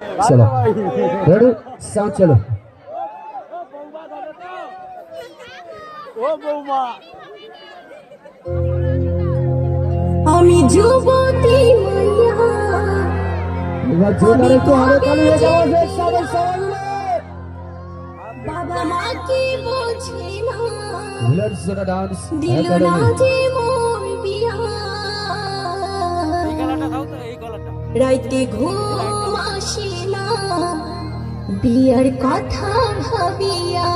चलो ready sound चलो আমি যুবতী মাইয়া এবার জোরে একটু হাতে তালি হয়ে যাওয়া বেশ সবাই বাবা মা কি বোঝে না লেটস ডু ডান্স দিল না যে মোর বিয়া রাইতে ঘুম আসে না বিয়ার কথা ভাবিয়া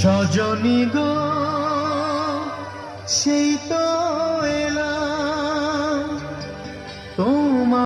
সজনী গো সেই তো